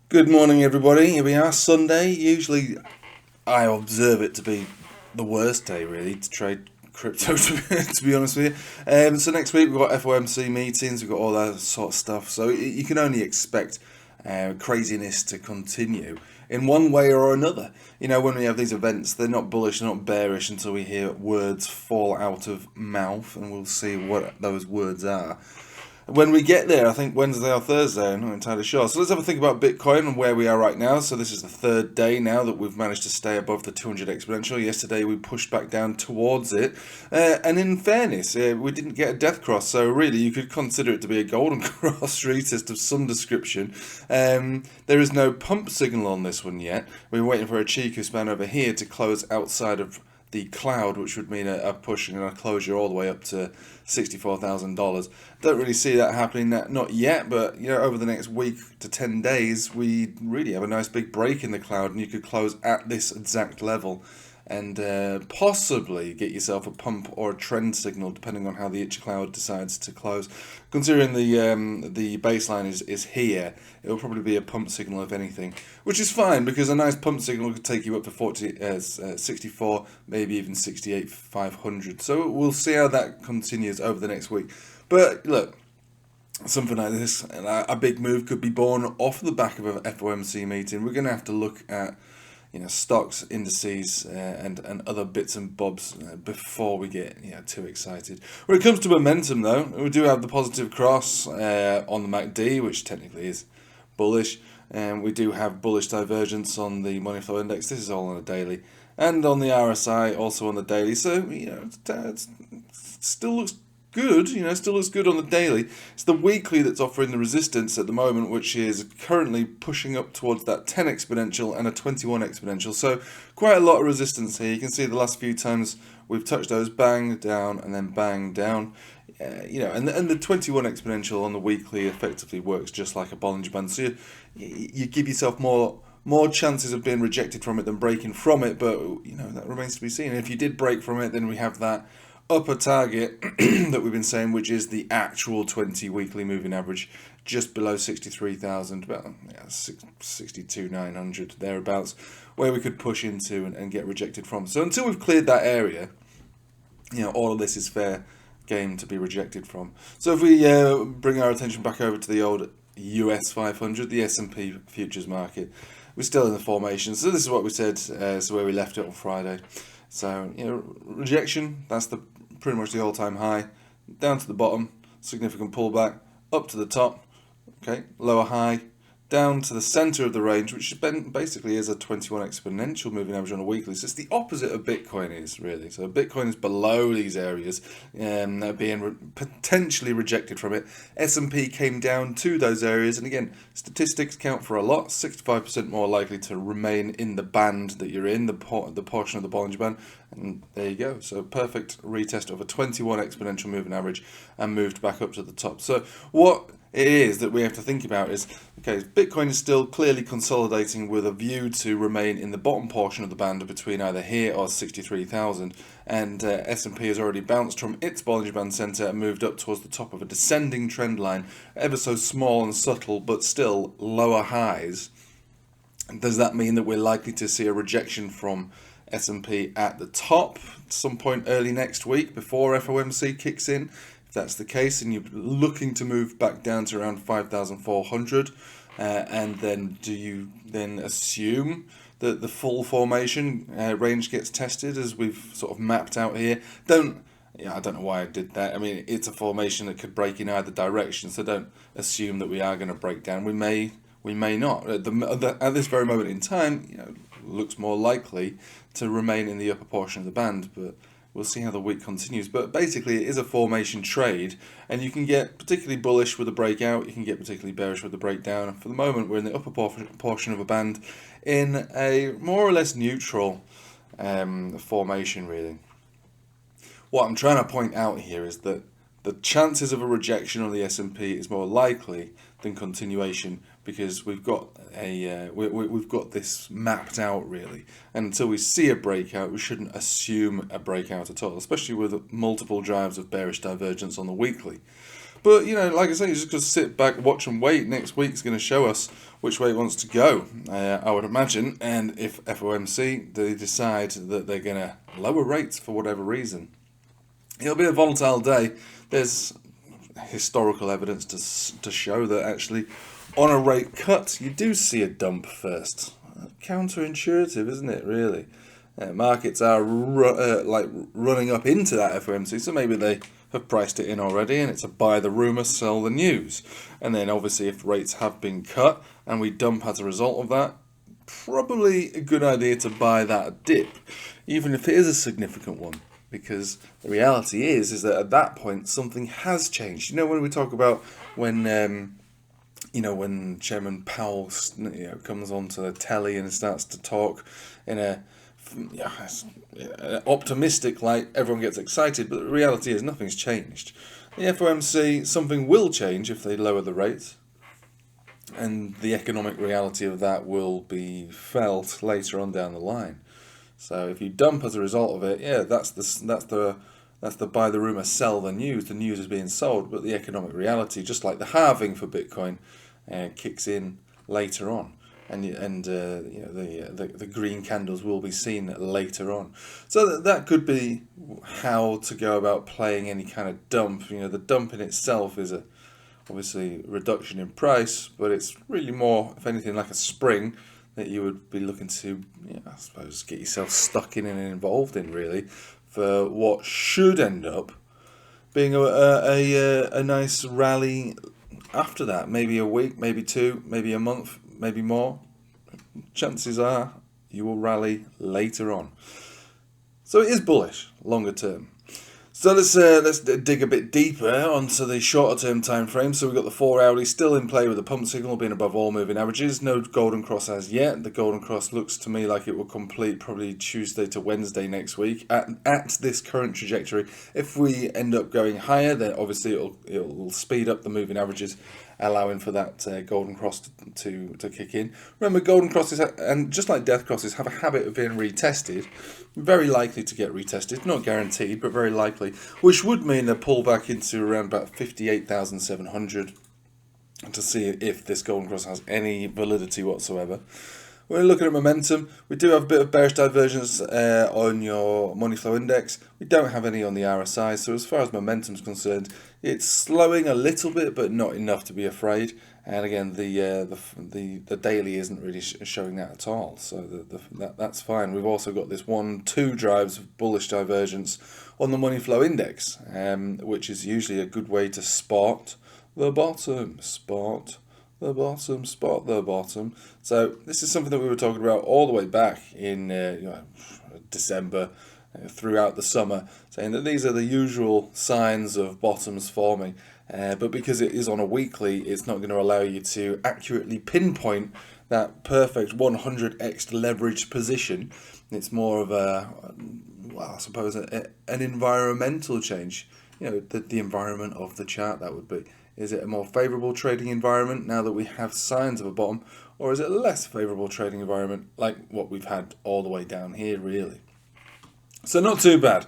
Good morning, everybody. Here we are, Sunday. Usually, I observe it to be the worst day, really, to trade crypto. To be honest with you. So next week we've got FOMC meetings. We've got all that sort of stuff. So you can only expect craziness to continue in one way or another. You know, when we have these events, they're not bullish, they're not bearish until we hear words fall out of mouth, and we'll see what those words are when we get there. I think Wednesday or Thursday, I'm not entirely sure. So let's have a think about Bitcoin and where we are right now. So this is the third day now that we've managed to stay above the 200 exponential. Yesterday we pushed back down towards it. And in fairness, we didn't get a death cross. So really you could consider it to be a golden cross retest of some description. There is no pump signal on this one yet. We're waiting for a Chiku span over here to close outside of the cloud, which would mean a push and a closure all the way up to $64,000. Don't really see that happening, not yet, but you know, over the next week to 10 days, we really have a nice big break in the cloud, and you could close at this exact level and possibly get yourself a pump or a trend signal, depending on how the itch cloud decides to close. Considering the baseline is here, it will probably be a pump signal if anything, which is fine because a nice pump signal could take you up to 64, maybe even 68,500. So we'll see how that continues over the next week. But look, something like this, a big move could be born off the back of a FOMC meeting. We're going to have to look at stocks, indices, and other bits and bobs before we get too excited. When it comes to momentum, though, we do have the positive cross on the MACD, which technically is bullish, and we do have bullish divergence on the money flow index. This is all on a daily, and on the RSI, also on the daily. So it still looks good, still looks good on the daily. It's the weekly that's offering the resistance at the moment, which is currently pushing up towards that 10 exponential and a 21 exponential. So quite a lot of resistance here. You can see the last few times we've touched those, bang down and then bang down. And the 21 exponential on the weekly effectively works just like a Bollinger Band. So you give yourself more chances of being rejected from it than breaking from it, but that remains to be seen. And if you did break from it, then we have that upper target that we've been saying, which is the actual 20 weekly moving average, just below 63,000, about 62,900 thereabouts, where we could push into and get rejected from. So until we've cleared that area, all of this is fair game to be rejected from. So if we bring our attention back over to the old US 500, the S&P futures market, we're still in the formation. So this is what we said, so where we left it on Friday. So, rejection, that's pretty much the all-time high. Down to the bottom, significant pullback. Up to the top, okay, lower high. Down to the center of the range, which basically is a 21 exponential moving average on a weekly. So it's the opposite of Bitcoin is, really. So Bitcoin is below these areas, being potentially rejected from it. S&P came down to those areas, and again, statistics count for a lot. 65% more likely to remain in the band that you're in, the portion of the Bollinger Band, and there you go. So perfect retest of a 21 exponential moving average and moved back up to the top. So what it is that we have to think about is, okay, Bitcoin is still clearly consolidating with a view to remain in the bottom portion of the band between either here or 63,000, and S&P has already bounced from its Bollinger Band center and moved up towards the top of a descending trend line, ever so small and subtle, but still lower highs. Does that mean that we're likely to see a rejection from S&P at the top at some point early next week before FOMC kicks in? If that's the case, and you're looking to move back down to around 5,400, and then do you then assume that the full formation range gets tested as we've sort of mapped out here? I don't know why I did that. I mean, it's a formation that could break in either direction, so don't assume that we are going to break down. We may not. At this very moment in time, looks more likely to remain in the upper portion of the band, but we'll see how the week continues. But basically, it is a formation trade, and you can get particularly bullish with a breakout, you can get particularly bearish with a breakdown. For the moment, we're in the upper portion of a band in a more or less neutral formation, really. What I'm trying to point out here is that the chances of a rejection on the S&P is more likely than continuation, because we've got we've got this mapped out, really, and until we see a breakout, we shouldn't assume a breakout at all, especially with multiple drives of bearish divergence on the weekly. But, you know, like I say, you just got to sit back, watch and wait. Next week's going to show us which way it wants to go, I would imagine. And if FOMC, they decide that they're going to lower rates for whatever reason, it'll be a volatile day. There's historical evidence to show that actually on a rate cut, you do see a dump first. Counterintuitive, isn't it, really? Markets are running up into that FOMC, so maybe they have priced it in already, and it's a buy the rumour, sell the news. And then obviously if rates have been cut and we dump as a result of that, probably a good idea to buy that dip, even if it is a significant one, because the reality is that at that point something has changed. You know, when we talk about when when Chairman Powell comes onto the telly and starts to talk in a optimistic light, everyone gets excited, but the reality is nothing's changed. The FOMC, something will change if they lower the rates, and the economic reality of that will be felt later on down the line. So if you dump as a result of it, that's the buy the rumor, sell the news. The news is being sold, but the economic reality, just like the halving for Bitcoin, kicks in later on. And the green candles will be seen later on. So that could be how to go about playing any kind of dump. You know, the dump in itself is obviously reduction in price, but it's really more, if anything, like a spring that you would be looking to, I suppose, get yourself stuck in and involved in, really, for what should end up being a nice rally after that. Maybe a week, maybe two, maybe a month, maybe more. Chances are you will rally later on. So it is bullish, longer term. So let's dig a bit deeper onto the shorter term time frame. So we've got the 4 hourly still in play with the pump signal being above all moving averages. No golden cross as yet. The golden cross looks to me like it will complete probably Tuesday to Wednesday next week at this current trajectory. If we end up going higher, then obviously it'll speed up the moving averages, allowing for that golden cross to kick in. Remember, golden crosses, and just like death crosses, have a habit of being retested. Very likely to get retested, not guaranteed, but very likely, which would mean a pullback into around about 58,700 to see if this golden cross has any validity whatsoever. We're looking at momentum. We do have a bit of bearish divergence on your money flow index. We don't have any on the RSI, so as far as momentum is concerned, it's slowing a little bit, but not enough to be afraid. And again, the daily isn't really showing that at all, so that's fine. We've also got this 1-2 drives of bullish divergence on the money flow index, which is usually a good way to spot the bottom. Spot the bottom. So this is something that we were talking about all the way back in December, throughout the summer, saying that these are the usual signs of bottoms forming. But because it is on a weekly, it's not going to allow you to accurately pinpoint that perfect 100x leveraged position. It's more of I suppose, an environmental change. The environment of the chart, that would be. Is it a more favourable trading environment now that we have signs of a bottom, or is it a less favourable trading environment like what we've had all the way down here, really? So not too bad.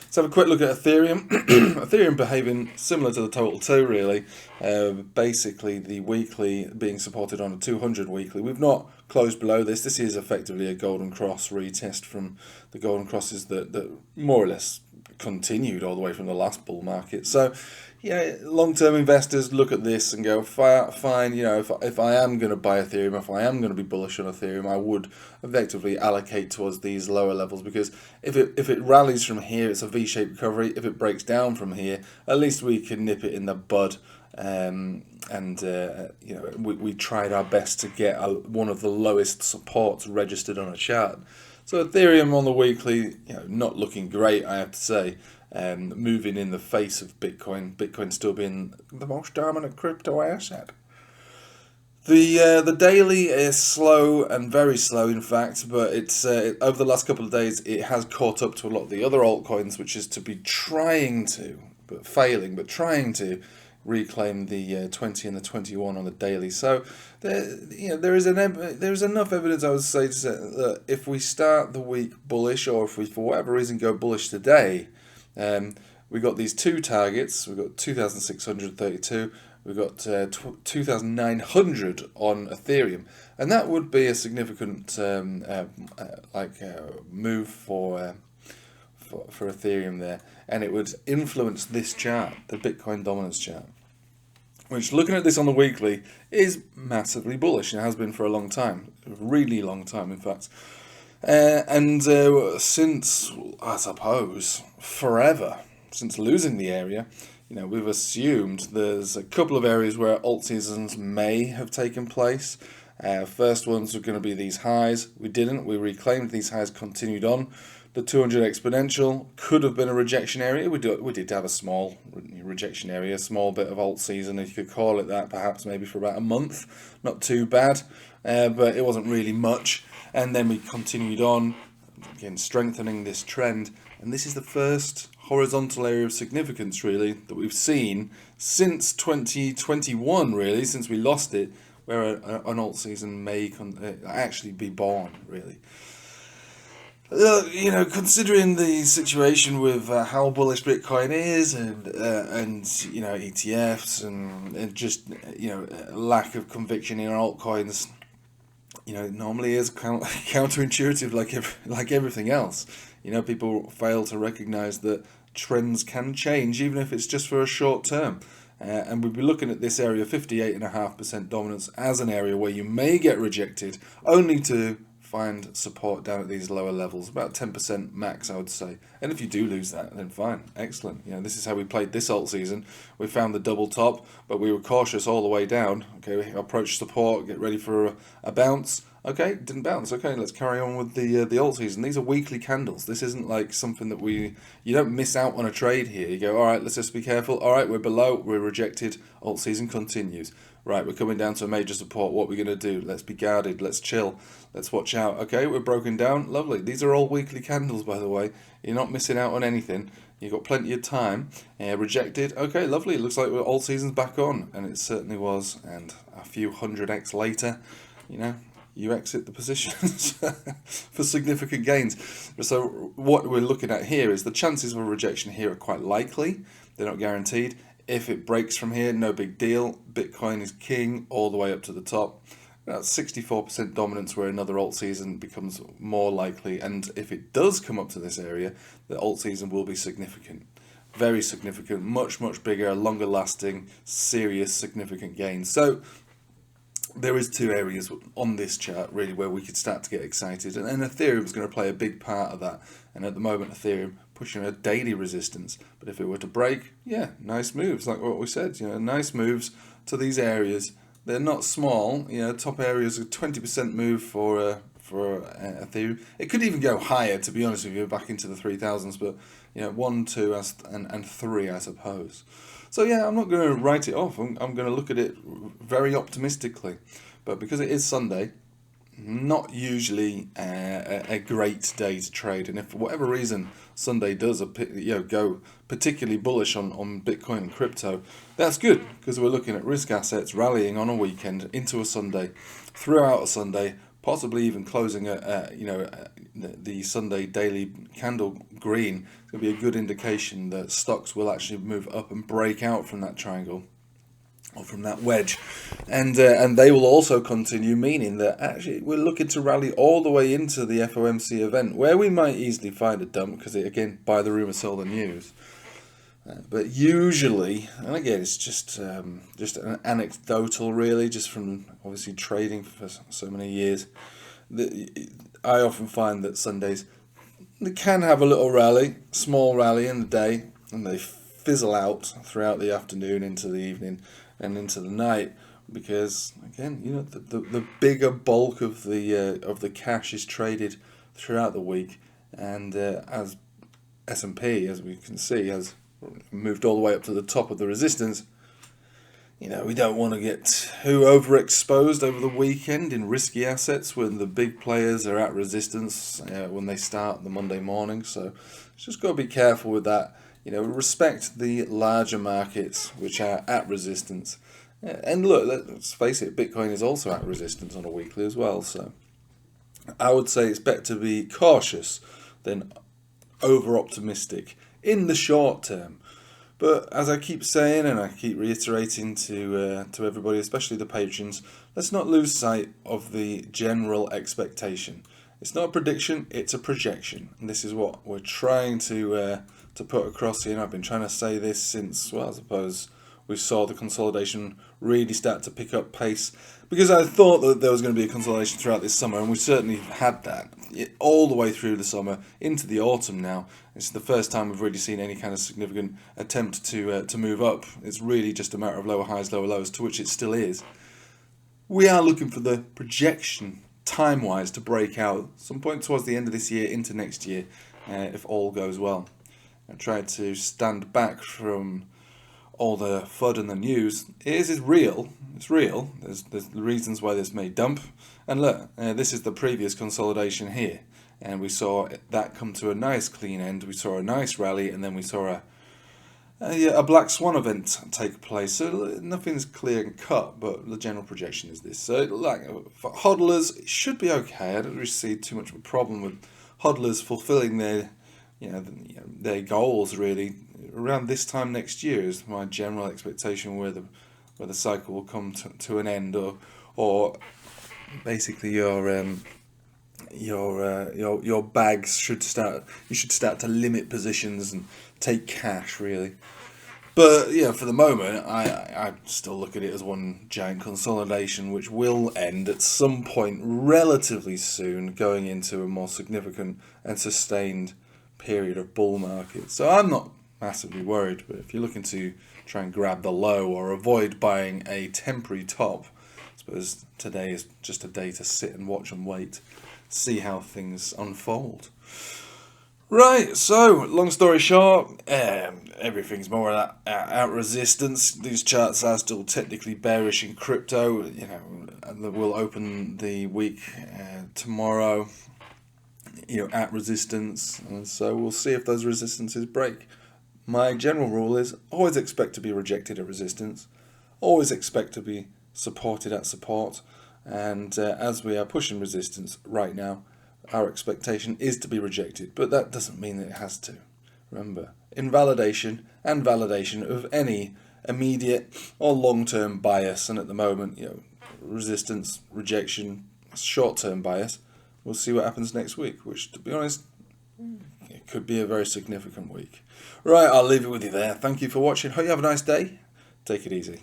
Let's have a quick look at Ethereum. Ethereum behaving similar to the total 2, really. Basically, the weekly being supported on a 200 weekly. We've not closed below this. This is effectively a golden cross retest from the golden crosses that more or less continued all the way from the last bull market. So, long-term investors look at this and go, fine, if I am going to buy Ethereum, if I am going to be bullish on Ethereum, I would effectively allocate towards these lower levels, because if it rallies from here, it's a V-shaped recovery. If it breaks down from here, at least we can nip it in the bud. We tried our best to get one of the lowest supports registered on a chart. So Ethereum on the weekly, not looking great, I have to say. Moving in the face of Bitcoin. Bitcoin still being the most dominant crypto asset. The daily is slow, and very slow, in fact. But it's over the last couple of days, it has caught up to a lot of the other altcoins, which is to be trying to reclaim the 20 and the 21 on the daily. So there is enough evidence, I would say, to say that if we start the week bullish, or if we for whatever reason go bullish today, we got these two targets. We've got 2,632. We've got 2,900 on Ethereum, and that would be a significant move for Ethereum there, and it would influence this chart, the Bitcoin dominance chart, which, looking at this on the weekly, is massively bullish. It has been for a long time, a really long time, in fact. Since, I suppose, forever, since losing the area, we've assumed there's a couple of areas where alt seasons may have taken place. First ones were going to be these highs. We didn't. We reclaimed these highs, continued on. The 200 exponential could have been a rejection area. We did have a small rejection area, a small bit of alt season, if you could call it that, perhaps maybe for about a month. Not too bad, but it wasn't really much. And then we continued on, again, strengthening this trend. And this is the first horizontal area of significance, really, that we've seen since 2021, really, since we lost it, where an alt season may actually be born, really. Considering the situation with how bullish Bitcoin is, and ETFs, and just lack of conviction in altcoins, it normally is counterintuitive, like everything else. People fail to recognize that trends can change, even if it's just for a short term. And we'll be looking at this area, 58.5% dominance, as an area where you may get rejected, only to find support down at these lower levels, about 10% max, I would say. And if you do lose that, then fine, excellent. This is how we played this alt season. We found the double top, but we were cautious all the way down. Okay, we approach support, get ready for a bounce. Okay, didn't bounce. Okay, let's carry on with the alt season. These are weekly candles. This isn't like something that you don't miss out on a trade here. You go, all right, let's just be careful. All right, we're below, we're rejected. Alt season continues. Right, we're coming down to a major support. What are we going to do? Let's be guarded. Let's chill. Let's watch out. Okay, we're broken down. Lovely. These are all weekly candles, by the way. You're not missing out on anything. You've got plenty of time. Rejected. Okay, lovely. It looks like we're alt season's back on. And it certainly was. And a few 100x later, you exit the positions for significant gains. So what we're looking at here is the chances of a rejection here are quite likely. They're not guaranteed. If it breaks from here, no big deal. Bitcoin is king all the way up to the top. That's 64% dominance, where another alt season becomes more likely. And if it does come up to this area, the alt season will be significant. Very significant, much, much bigger, longer lasting, serious, significant gains. So there is two areas on this chart, really, where we could start to get excited. And Ethereum is going to play a big part of that. And at the moment, Ethereum pushing a daily resistance. But if it were to break, yeah, nice moves, like what we said, nice moves to these areas. They're not small, top areas a 20% move for Ethereum. It could even go higher, to be honest with you, back into the 3,000s, but 1, 2, and 3, I suppose. So yeah, I'm not going to write it off. I'm going to look at it very optimistically. But because it is Sunday, not usually a great day to trade. And if for whatever reason Sunday does go particularly bullish on Bitcoin and crypto, that's good, because we're looking at risk assets rallying on a weekend into a Sunday, throughout a Sunday, possibly even closing the Sunday daily candle green. It's going to be a good indication that stocks will actually move up and break out from that triangle, or from that wedge, and they will also continue, meaning that actually we're looking to rally all the way into the FOMC event, where we might easily find a dump, because again, buy the rumor, sell the news. But usually, and again, it's just an anecdotal, really, just from obviously trading for so many years. I often find that Sundays, they can have a little rally, small rally in the day, and they fizzle out throughout the afternoon, into the evening, and into the night, because again, the bigger bulk of the cash is traded throughout the week, and as S&P, as we can see, has moved all the way up to the top of the resistance. We don't want to get too overexposed over the weekend in risky assets when the big players are at resistance when they start the Monday morning. So just got to be careful with that. Respect the larger markets which are at resistance. And look, let's face it, Bitcoin is also at resistance on a weekly as well. So I would say it's better to be cautious than over-optimistic in the short term. But as I keep saying, and I keep reiterating to everybody, especially the patrons, let's not lose sight of the general expectation. It's not a prediction, it's a projection. And this is what we're trying to put across here. And I've been trying to say this since, well, I suppose we saw the consolidation really start to pick up pace. Because I thought that there was going to be a consolidation throughout this summer, and we certainly had that all the way through the summer into the autumn now. It's the first time we've really seen any kind of significant attempt to move up. It's really just a matter of lower highs, lower lows, to which it still is. We are looking for the projection, time-wise, to break out some point towards the end of this year into next year, if all goes well. I tried to stand back from all the FUD and the news. It's real. It's real. There's reasons why this may dump. And look, this is the previous consolidation here. And we saw that come to a nice clean end. We saw a nice rally, and then we saw a black swan event take place. So nothing's clear and cut, but the general projection is this. So like for hodlers, it should be okay. I don't really see too much of a problem with hodlers fulfilling their goals really around this time next year. Is my general expectation where the cycle will come to an end, or basically your bags should start. You should start to limit positions and take cash really. But yeah, for the moment, I still look at it as one giant consolidation, which will end at some point relatively soon, going into a more significant and sustained period of bull market. So I'm not massively worried, but if you're looking to try and grab the low or avoid buying a temporary top, I suppose today is just a day to sit and watch and wait, see how things unfold. Right, so long story short, everything's more at resistance. These charts are still technically bearish in crypto. We'll open the week tomorrow, at resistance, and so we'll see if those resistances break. My general rule is always expect to be rejected at resistance, always expect to be supported at support, and as we are pushing resistance right now, our expectation is to be rejected, but that doesn't mean that it has to. Remember, invalidation and validation of any immediate or long-term bias, and at the moment, resistance, rejection, short-term bias. We'll see what happens next week, which, to be honest, it could be a very significant week. Right, I'll leave it with you there. Thank you for watching. Hope you have a nice day. Take it easy.